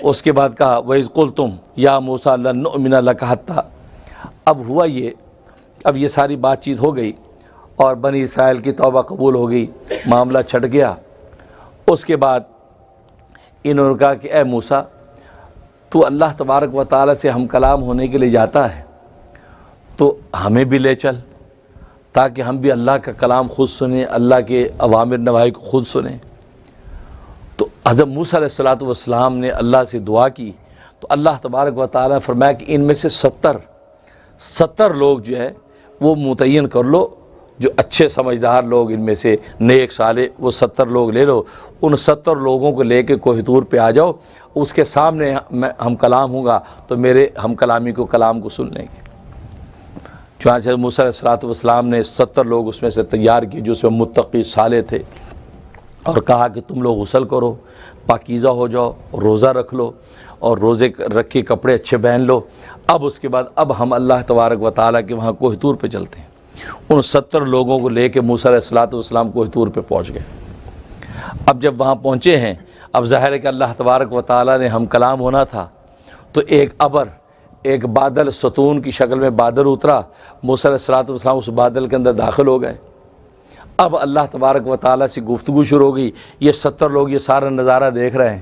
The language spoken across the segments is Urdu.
اس کے بعد کہا وَإِذْ قُلْتُمْ يَا مُوسَىٰ لَن نُؤْمِنَ لَكَ حَتَّىٰ۔ اب ہوا یہ، اب یہ ساری بات چیت ہو گئی اور بنی اسرائیل کی توبہ قبول ہو گئی، معاملہ چھٹ گیا۔ اس کے بعد انہوں نے کہا کہ اے موسیٰ، تو اللہ تبارک و تعالیٰ سے ہم کلام ہونے کے لیے جاتا ہے تو ہمیں بھی لے چل، تاکہ ہم بھی اللہ کا کلام خود سنیں، اللہ کے اوامر نواہی کو خود سنیں۔ تو حضرت موسیٰ علیہ السلام نے اللہ سے دعا کی تو اللہ تبارک و تعالیٰ نے فرمایا کہ ان میں سے 70 لوگ جو ہے وہ متعین کر لو، جو اچھے سمجھدار لوگ ان میں سے نیک صالح، وہ 70 لوگ لے لو، ان 70 لوگوں کو لے کے کوہ طور پہ آ جاؤ، اس کے سامنے ہم کلام ہوگا تو میرے ہم کلامی کو کلام کو سن لیں گے۔ چنانچہ موسیٰ علیہ السلام نے 70 لوگ اس میں سے تیار کیے جو اس میں متقی صالح تھے، اور کہا کہ تم لوگ غسل کرو، پاکیزہ ہو جاؤ، روزہ رکھ لو، اور روزے رکھ کے کپڑے اچھے پہن لو۔ اب اس کے بعد اب ہم اللہ تبارک و تعالیٰ کے وہاں کوہ طور پہ چلتے ہیں۔ ان 70 لوگوں کو لے کے موسیٰ علیہ السلام کوہ طور پہ پہنچ گئے۔ اب جب وہاں پہنچے ہیں، اب ظاہر ہے کہ اللہ تبارک و تعالیٰ نے ہم کلام ہونا تھا، تو ایک بادل ستون کی شکل میں بادل اترا، موسیٰ علیہ السلام اس بادل کے اندر داخل ہو گئے۔ اب اللہ تبارک و تعالیٰ سے گفتگو شروع ہو گئی، یہ 70 لوگ یہ سارا نظارہ دیکھ رہے ہیں۔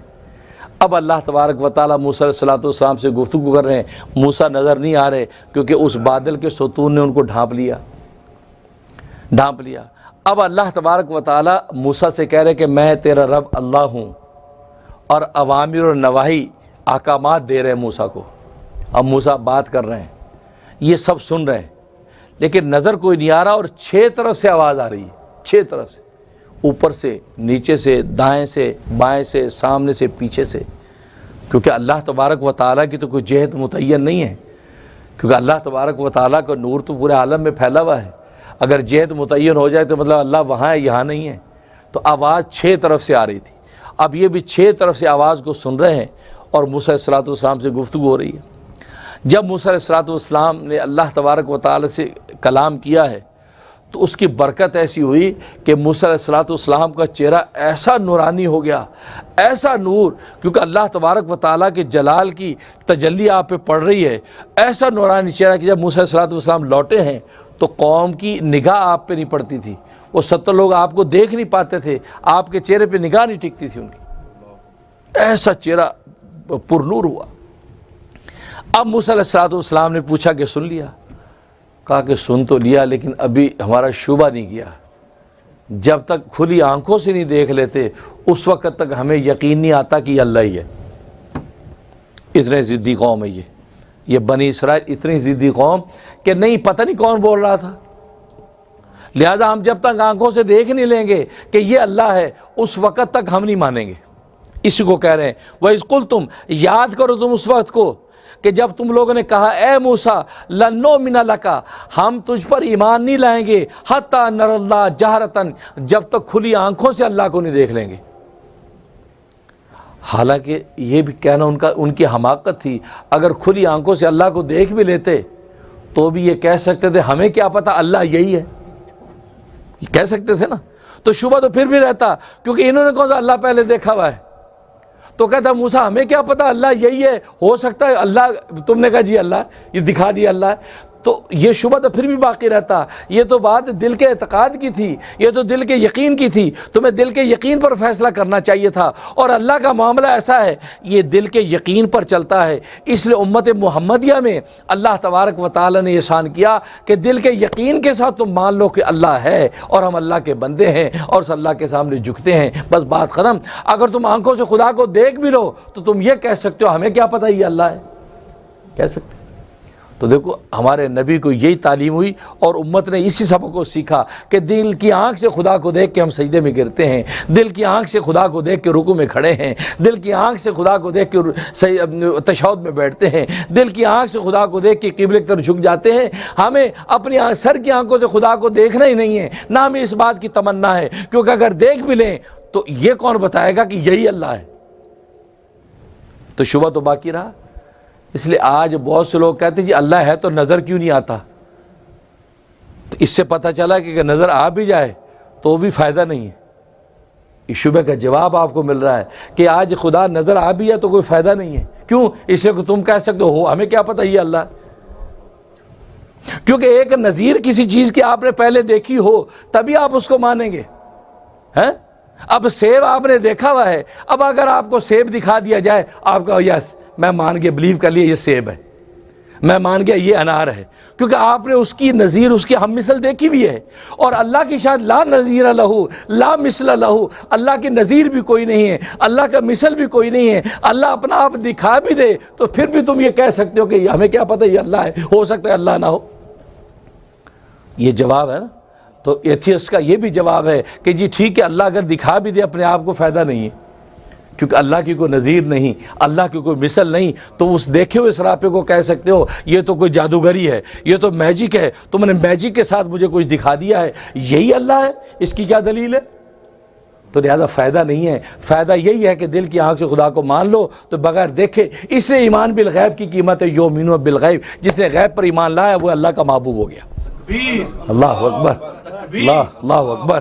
اب اللہ تبارک و تعالیٰ موسیٰ علیہ السلام سے گفتگو کر رہے ہیں، موسیٰ نظر نہیں آ رہے کیونکہ اس بادل کے ستون نے ان کو ڈھانپ لیا۔ اب اللہ تبارک و تعالیٰ موسیٰ سے کہہ رہے کہ میں تیرا رب اللہ ہوں، اور اوامر اور نواہی احکامات دے رہے ہیں موسیٰ کو۔ اب موسیٰ بات کر رہے ہیں، یہ سب سن رہے ہیں، لیکن نظر کوئی نہیں آ رہا، اور 6 طرف سے آواز آ رہی ہے، 6 طرف سے، اوپر سے، نیچے سے، دائیں سے، بائیں سے، سامنے سے، پیچھے سے، کیونکہ اللہ تبارک و تعالیٰ کی تو کوئی جہت متعین نہیں ہے، کیونکہ اللہ تبارک و تعالیٰ کا نور تو پورے عالم میں پھیلا ہوا ہے۔ اگر جہت متعین ہو جائے تو مطلب اللہ وہاں ہے، یہاں نہیں ہے۔ تو آواز 6 طرف سے آ رہی تھی، اب یہ بھی 6 طرف سے آواز کو سن رہے ہیں، اور موسیٰ علیہ السلام سے گفتگو ہو رہی ہے۔ جب موسیٰ علیہ السلام نے اللہ تبارک و تعالیٰ سے کلام کیا ہے تو اس کی برکت ایسی ہوئی کہ موسیٰ علیہ السلام کا چہرہ ایسا نورانی ہو گیا، ایسا نور، کیونکہ اللہ تبارک و تعالیٰ کے جلال کی تجلی آپ پہ پڑ رہی ہے، ایسا نورانی چہرہ کہ جب موسیٰ علیہ السلام لوٹے ہیں تو قوم کی نگاہ آپ پہ نہیں پڑتی تھی، وہ 70 لوگ آپ کو دیکھ نہیں پاتے تھے، آپ کے چہرے پہ نگاہ نہیں ٹکتی تھی ان کی، ایسا چہرہ پر نور ہوا۔ اب موسیٰ علیہ السلام نے پوچھا کہ سن لیا؟ کہا کہ سن تو لیا، لیکن ابھی ہمارا شعبہ نہیں کیا، جب تک کھلی آنکھوں سے نہیں دیکھ لیتے اس وقت تک ہمیں یقین نہیں آتا کہ یہ اللہ ہی ہے۔ اتنے ضدی قوم ہے یہ بنی اسرائیل، اتنی ضدی قوم کہ نہیں، پتہ نہیں کون بول رہا تھا، لہذا ہم جب تک آنکھوں سے دیکھ نہیں لیں گے کہ یہ اللہ ہے اس وقت تک ہم نہیں مانیں گے۔ اسی کو کہہ رہے ہیں وَإِذْ قُلْتُمْ، یاد کرو تم اس وقت کو کہ جب تم لوگوں نے کہا اے موسیٰ لن نؤمن لک، ہم تجھ پر ایمان نہیں لائیں گے حتی نر اللہ جہرتاً، جب تک کھلی آنکھوں سے اللہ کو نہیں دیکھ لیں گے۔ حالانکہ یہ بھی کہنا ان کی حماقت تھی، اگر کھلی آنکھوں سے اللہ کو دیکھ بھی لیتے تو بھی یہ کہہ سکتے تھے ہمیں کیا پتہ اللہ یہی ہے، یہ کہہ سکتے تھے نا، تو شبہ تو پھر بھی رہتا، کیونکہ انہوں نے کون سا اللہ پہلے دیکھا ہوا ہے، تو کہتا موسیٰ ہمیں کیا پتہ اللہ یہی ہے، ہو سکتا ہے اللہ، تم نے کہا جی اللہ، یہ دکھا دیا اللہ ہے، تو یہ شبہ تو پھر بھی باقی رہتا۔ یہ تو بات دل کے اعتقاد کی تھی، یہ تو دل کے یقین کی تھی، تمہیں دل کے یقین پر فیصلہ کرنا چاہیے تھا، اور اللہ کا معاملہ ایسا ہے یہ دل کے یقین پر چلتا ہے، اس لیے امت محمدیہ میں اللہ تبارک و تعالی نے احسان کیا کہ دل کے یقین کے ساتھ تم مان لو کہ اللہ ہے اور ہم اللہ کے بندے ہیں اور اس اللہ کے سامنے جھکتے ہیں، بس بات ختم۔ اگر تم آنکھوں سے خدا کو دیکھ بھی لو تو تم یہ کہہ سکتے ہو ہمیں کیا پتہ یہ اللہ ہے، کہہ سکتے۔ تو دیکھو ہمارے نبی کو یہی تعلیم ہوئی اور امت نے اسی سبق کو سیکھا کہ دل کی آنکھ سے خدا کو دیکھ کے ہم سجدے میں گرتے ہیں، دل کی آنکھ سے خدا کو دیکھ کے رکوع میں کھڑے ہیں، دل کی آنکھ سے خدا کو دیکھ کے تشہد میں بیٹھتے ہیں، دل کی آنکھ سے خدا کو دیکھ کے قبلے کی طرف جھک جاتے ہیں۔ ہمیں اپنی سر کی آنکھوں سے خدا کو دیکھنا ہی نہیں ہے، نہ ہمیں اس بات کی تمنا ہے، کیونکہ اگر دیکھ بھی لیں تو یہ کون بتائے گا کہ یہی اللہ ہے، تو شبہ تو باقی رہا۔ اس لیے آج بہت سے لوگ کہتے ہیں جی اللہ ہے تو نظر کیوں نہیں آتا، تو اس سے پتہ چلا کہ اگر نظر آ بھی جائے تو بھی فائدہ نہیں ہے، شبہ کا جواب آپ کو مل رہا ہے کہ آج خدا نظر آ بھی ہے تو کوئی فائدہ نہیں ہے. کیوں؟ اس لیے کہ تم کہہ سکتے ہو ہمیں کیا پتہ یہ اللہ. کیونکہ ایک نظیر کسی چیز کی آپ نے پہلے دیکھی ہو تبھی آپ اس کو مانیں گے. اب سیب آپ نے دیکھا ہوا ہے, اب اگر آپ کو سیب دکھا دیا جائے آپ کا یس میں مان کے بلیو کر لیا یہ سیب ہے, میں مان گیا یہ انار ہے, کیونکہ آپ نے اس کی نظیر اس کی ہم مثل دیکھی بھی ہے. اور اللہ کی شاید لا نظیر لہو لا مثل لہو, اللہ کی نظیر بھی کوئی نہیں ہے, اللہ کا مثل بھی کوئی نہیں ہے. اللہ اپنا آپ دکھا بھی دے تو پھر بھی تم یہ کہہ سکتے ہو کہ ہمیں کیا پتہ یہ اللہ ہے, ہو سکتا ہے اللہ نہ ہو. یہ جواب ہے نا. تو ایتھیسٹ کا یہ بھی جواب ہے کہ جی ٹھیک ہے اللہ اگر دکھا بھی دے اپنے آپ کو فائدہ نہیں ہے, کیونکہ اللہ کی کوئی نظیر نہیں, اللہ کی کوئی مثل نہیں. تو اس دیکھے ہوئے سراپے کو کہہ سکتے ہو یہ تو کوئی جادوگری ہے, یہ تو میجک ہے, تم نے میجک کے ساتھ مجھے کچھ دکھا دیا ہے, یہی اللہ ہے, اس کی کیا دلیل ہے؟ تو لہذا فائدہ نہیں ہے. فائدہ یہی ہے کہ دل کی آنکھ سے خدا کو مان لو تو بغیر دیکھے. اس لیے ایمان بالغیب کی قیمت ہے یؤمنون بالغیب, جس نے غیب پر ایمان لایا وہ اللہ کا محبوب ہو گیا. اللہ اکبر, اللہ اکبر.